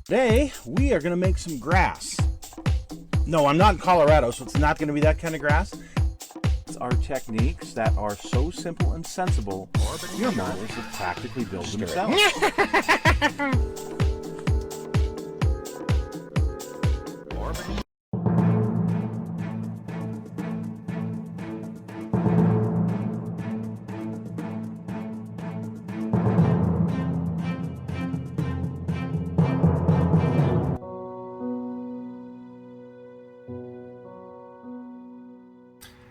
Today, we are going to make some grass. No, I'm not in Colorado, so it's not going to be that kind of grass. It's our techniques that are so simple and sensible, your models will practically build themselves.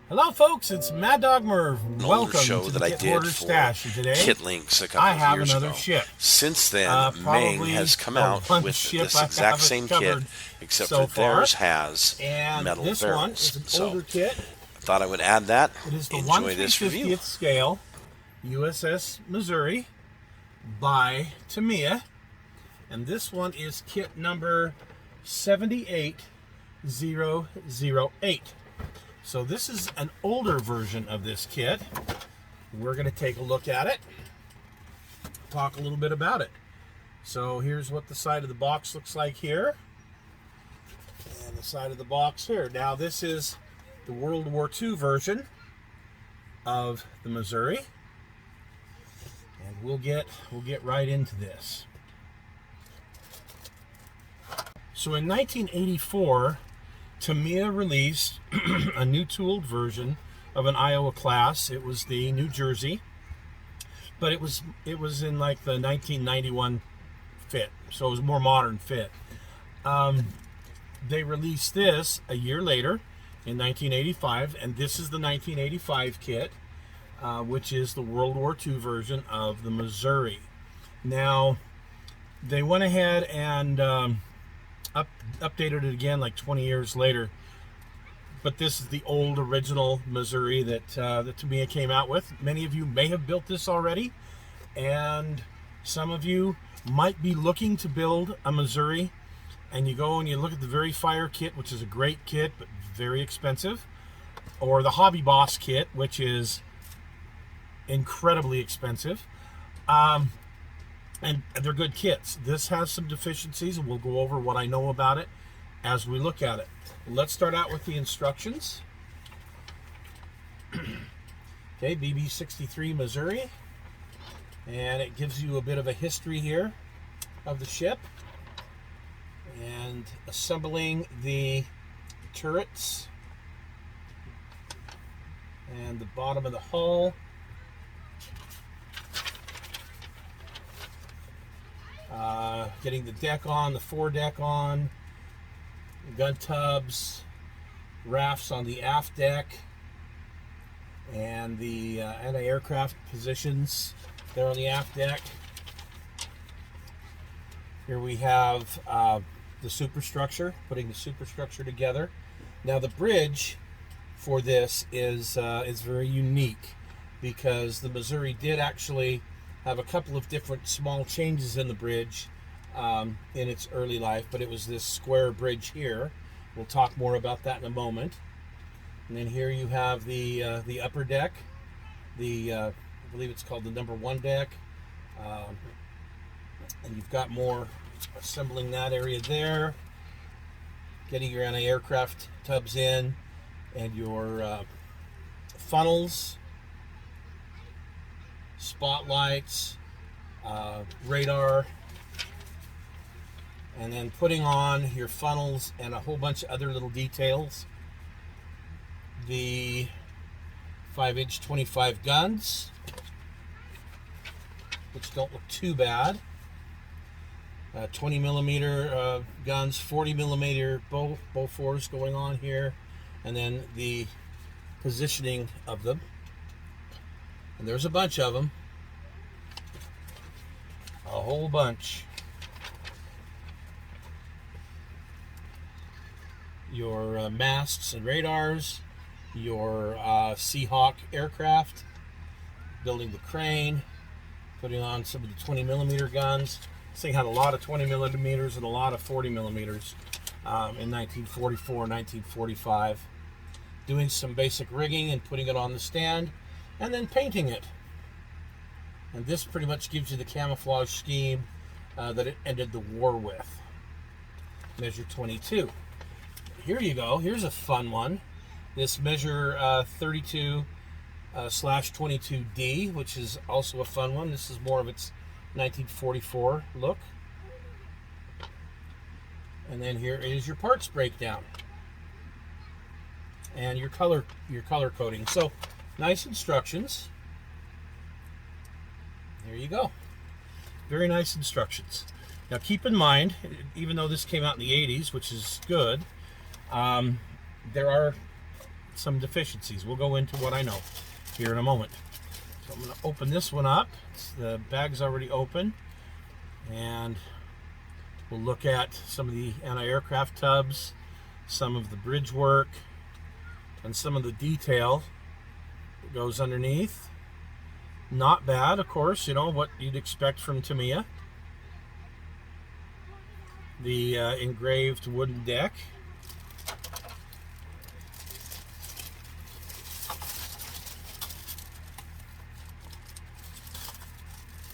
Hello, folks. It's Mad Dog Merv. Welcome show to that the I Kit did Hoarder for Stash. And today, Kit Links a couple I of have years another ago. ship. Since then, Ming Probably has come the out one with ship this I exact haven't same kit, covered except so for theirs far. has And metal this barrels. one is an So older kit. I thought I would add that. It is the Enjoy this review. 1/350th scale USS Missouri by Tamiya. And this one is kit number 78008. So this is an older version of this kit. We're going to take a look at it, talk a little bit about it. So here's what the side of the box looks like here, and the side of the box here. Now this is the World War II version of the Missouri, and we'll get right into this. So in 1984, Tamiya released a new tooled version of an Iowa class. It was the New Jersey, but it was in like the 1991 fit, so it was a more modern fit. They released this a year later in 1985, and this is the 1985 kit, which is the World War II version of the Missouri. Now, they went ahead and updated it again like 20 years later, but this is the old original Missouri that Tamiya came out with. Many of you may have built this already, and some of you might be looking to build a Missouri, and you go and you look at the Very Fire kit, which is a great kit but very expensive, or the Hobby Boss kit, which is incredibly expensive. And they're good kits. This has some deficiencies, and we'll go over what I know about it as we look at it. Let's start out with the instructions. Okay, BB-63 Missouri. And it gives you a bit of a history here of the ship. And assembling the turrets. And the bottom of the hull. Getting the deck on, the foredeck on, gun tubs, rafts on the aft deck, and the anti-aircraft positions there on the aft deck. Here we have the superstructure, putting the superstructure together. Now the bridge for this is very unique, because the Missouri did actually have a couple of different small changes in the bridge in its early life, but it was this square bridge here. We'll talk more about that in a moment. And then here you have the upper deck, I believe it's called the number 1 deck, and you've got more assembling that area there, getting your anti-aircraft tubs in, and your funnels, spotlights, radar, and then putting on your funnels and a whole bunch of other little details. The 5-inch 25 guns, which don't look too bad. 20 millimeter guns, 40 millimeter Bofors going on here, and then the positioning of them. And there's a bunch of them, a whole bunch. Your masts and radars, your Seahawk aircraft, building the crane, putting on some of the 20 millimeter guns. This thing had a lot of 20 millimeters and a lot of 40 millimeters in 1944, 1945. Doing some basic rigging and putting it on the stand, and then painting it. And this pretty much gives you the camouflage scheme that it ended the war with. measure 22. Here you go. Here's a fun one. This measure 32/22D, which is also a fun one. This is more of its 1944 look. And then here is your parts breakdown and your color coding. So nice instructions. There you go. Very nice instructions. Now keep in mind, even though this came out in the 80s, which is good, there are some deficiencies. We'll go into what I know here in a moment. So I'm going to open this one up. The bag's already open, and we'll look at some of the anti-aircraft tubs, some of the bridge work, and some of the detail that goes underneath. Not bad, of course, you know, what you'd expect from Tamiya. The engraved wooden deck.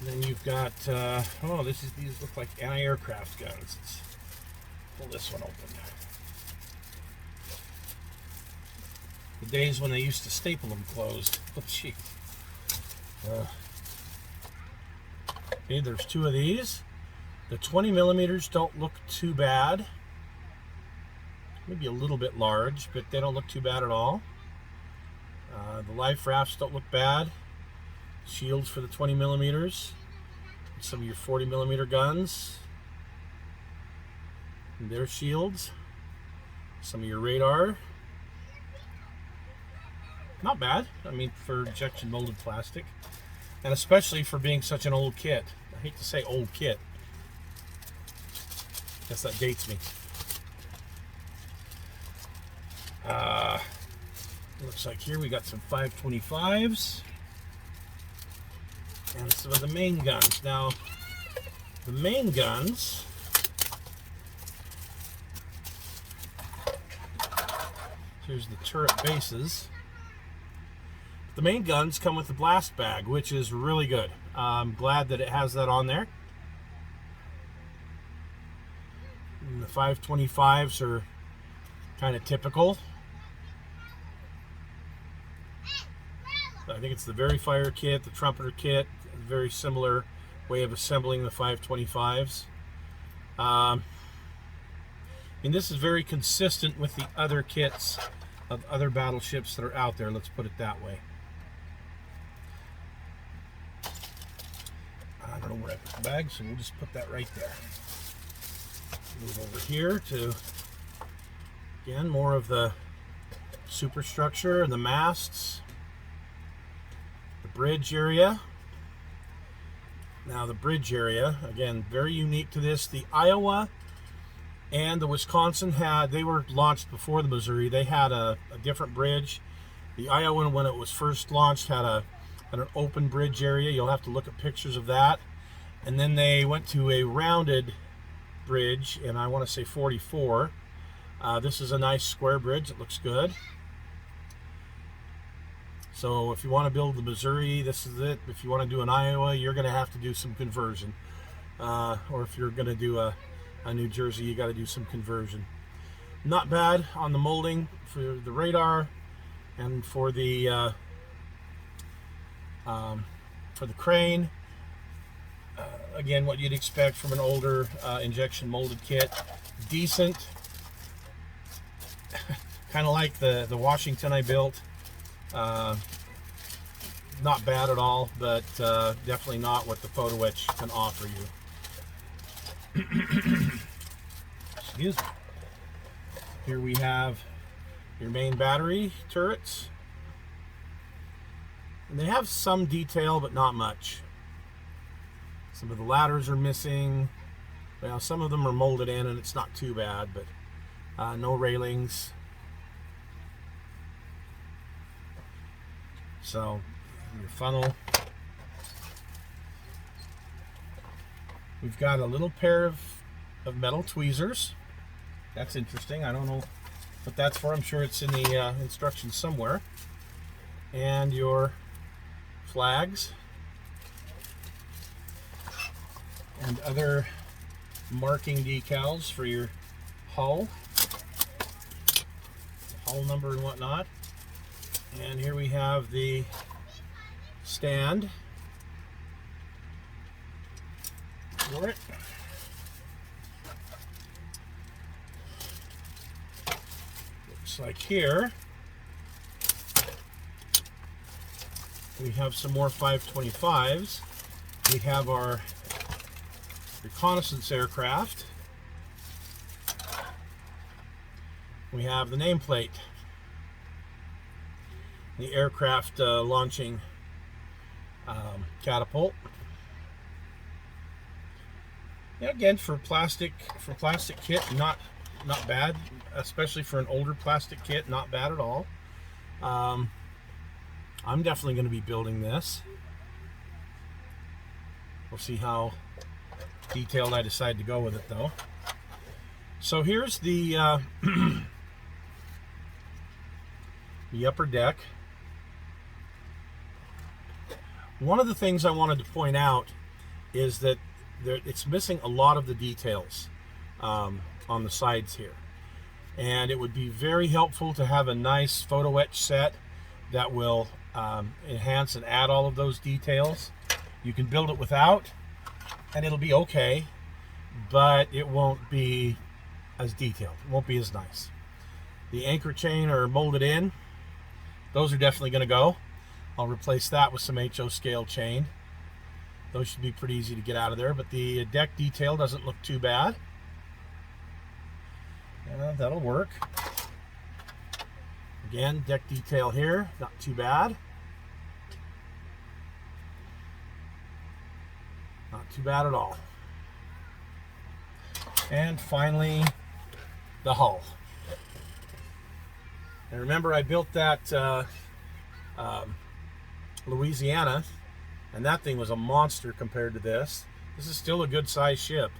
And then you've got, these look like anti-aircraft guns. Let's pull this one open. The days when they used to staple them closed. Oh, gee. Okay, there's two of these. The 20 millimeters don't look too bad. Maybe a little bit large, but they don't look too bad at all. The life rafts don't look bad. Shields for the 20 millimeters. Some of your 40 millimeter guns. And their shields. Some of your radar. Not bad. I mean, for injection molded plastic. And especially for being such an old kit. I hate to say old kit. Guess that dates me. Looks like here we got some 525s. And some of the main guns. Now, the main guns, here's the turret bases. The main guns come with the blast bag, which is really good. I'm glad that it has that on there. And the 525s are kind of typical. I think it's the Verifier kit, the Trumpeter kit, a very similar way of assembling the 525s. And this is very consistent with the other kits of other battleships that are out there, let's put it that way. I don't know where I put the bag, so we'll just put that right there. Move over here to, again, more of the superstructure and the masts. The bridge area. Now the bridge area, again, very unique to this. The Iowa and the Wisconsin they were launched before the Missouri. They had a different bridge. The Iowa, when it was first launched, had an open bridge area. You'll have to look at pictures of that. And then they went to a rounded bridge, and I want to say 44. This is a nice square bridge. It looks good. So if you want to build the Missouri, this is it. If you want to do an Iowa, you're going to have to do some conversion. Or if you're going to do a New Jersey, you got to do some conversion. Not bad on the molding for the radar and for the crane. Again, what you'd expect from an older injection molded kit. Decent. Kind of like the Washington I built. Not bad at all, but definitely not what the photo etch can offer you. Excuse me. Here we have your main battery turrets. And they have some detail, but not much. Some of the ladders are missing. Well, some of them are molded in, and it's not too bad, but no railings. So, your funnel. We've got a little pair of metal tweezers. That's interesting. I don't know what that's for. I'm sure it's in the instructions somewhere. And your flags. And other marking decals for your hull number and whatnot. And here we have the stand for it. Looks like here we have some more 525s. We have our reconnaissance aircraft. We have the nameplate, the aircraft launching catapult. Yeah, again, for plastic kit, not bad, especially for an older plastic kit, not bad at all. I'm definitely going to be building this. We'll see how detailed I decide to go with it, though. So here's the the upper deck. One of the things I wanted to point out is that it's missing a lot of the details on the sides here, and it would be very helpful to have a nice photo etch set that will enhance and add all of those details. You can build it without and it'll be okay, but it won't be as detailed, it won't be as nice. The anchor chain are molded in. Those are definitely going to go. I'll replace that with some HO scale chain. Those should be pretty easy to get out of there, but the deck detail doesn't look too bad. That'll work. Again, deck detail here, not too bad. Not too bad at all. And finally, the hull. And remember, I built that Louisiana, and that thing was a monster compared to this. This is still a good size ship.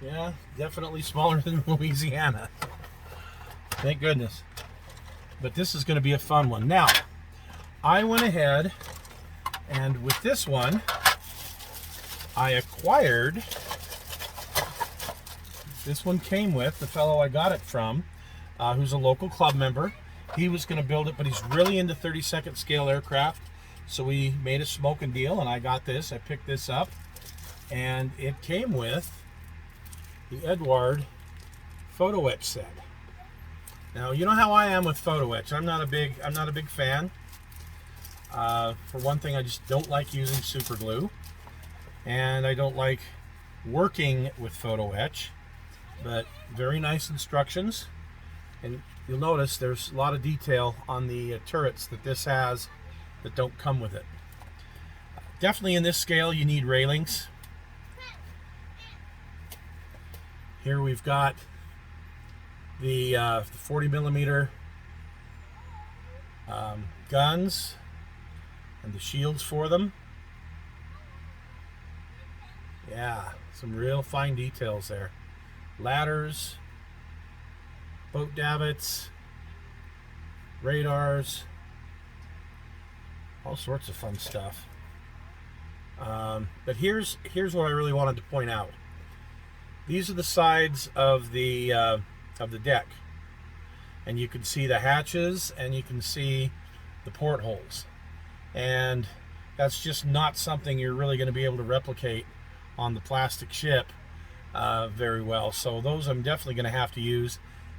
Yeah, definitely smaller than Louisiana. Thank goodness. But this is going to be a fun one. Now, I went ahead and with this one, I acquired, this one came with the fellow I got it from, who's a local club member. He was going to build it, but he's really into 32nd scale aircraft. So we made a smoking deal, and I got this. I picked this up, and it came with the Edward photo etch set. Now, you know how I am with photo etch. I'm not a big fan. For one thing, I just don't like using super glue, and I don't like working with photo etch. But very nice instructions, and you'll notice there's a lot of detail on the turrets that this has that don't come with it. Definitely in this scale you need railings. Here we've got the 40 millimeter guns and the shields for them. Yeah, some real fine details there. Ladders, boat davits, radars, all sorts of fun stuff. But here's what I really wanted to point out. These are the sides of the deck, and you can see the hatches and you can see the portholes, and that's just not something you're really going to be able to replicate on the plastic ship very well. So those I'm definitely going to have to use.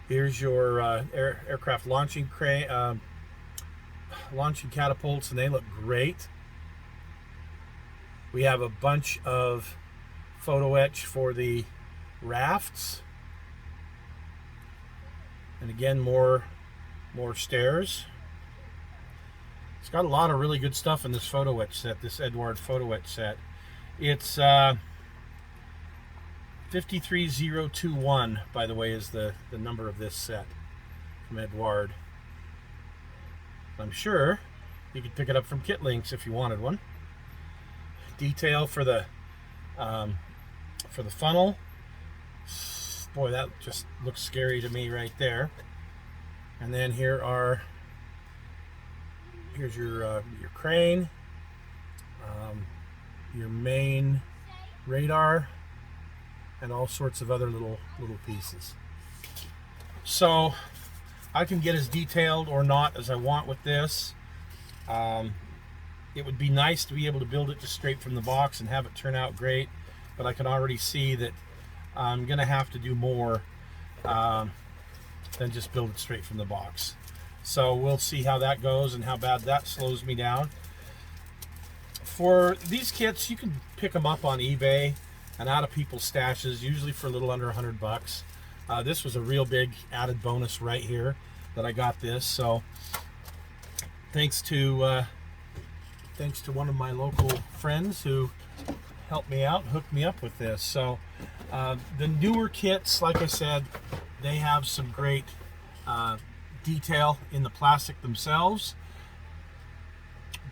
Here's your aircraft launching crane, launching catapults, and they look great. We have a bunch of photo etch for the rafts, and again more stairs. It's got a lot of really good stuff in this photo etch set, this Edward photo etch set. It's 53021, by the way, is the number of this set from Edward. I'm sure you could pick it up from Kit Links if you wanted one. Detail for the funnel. Boy, that just looks scary to me right there. And then here's your crane, your main radar, and all sorts of other little pieces. So I can get as detailed or not as I want with this. It would be nice to be able to build it just straight from the box and have it turn out great, but I can already see that I'm going to have to do more than just build it straight from the box. So we'll see how that goes and how bad that slows me down. For these kits, you can pick them up on eBay and out of people's stashes, usually for a little under $100. This was a real big added bonus right here that I got this. So thanks to one of my local friends who helped me out and hooked me up with this. So the newer kits, like I said, they have some great detail in the plastic themselves,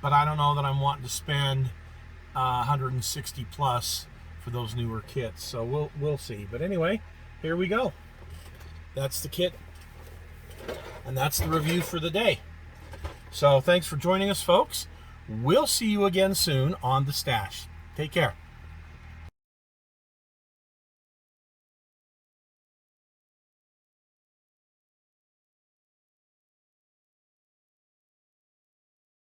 but I don't know that I'm wanting to spend 160 plus for those newer kits. So we'll see. But anyway, here we go. That's the kit, and that's the review for the day. So thanks for joining us, folks. We'll see you again soon on The Stash. Take care.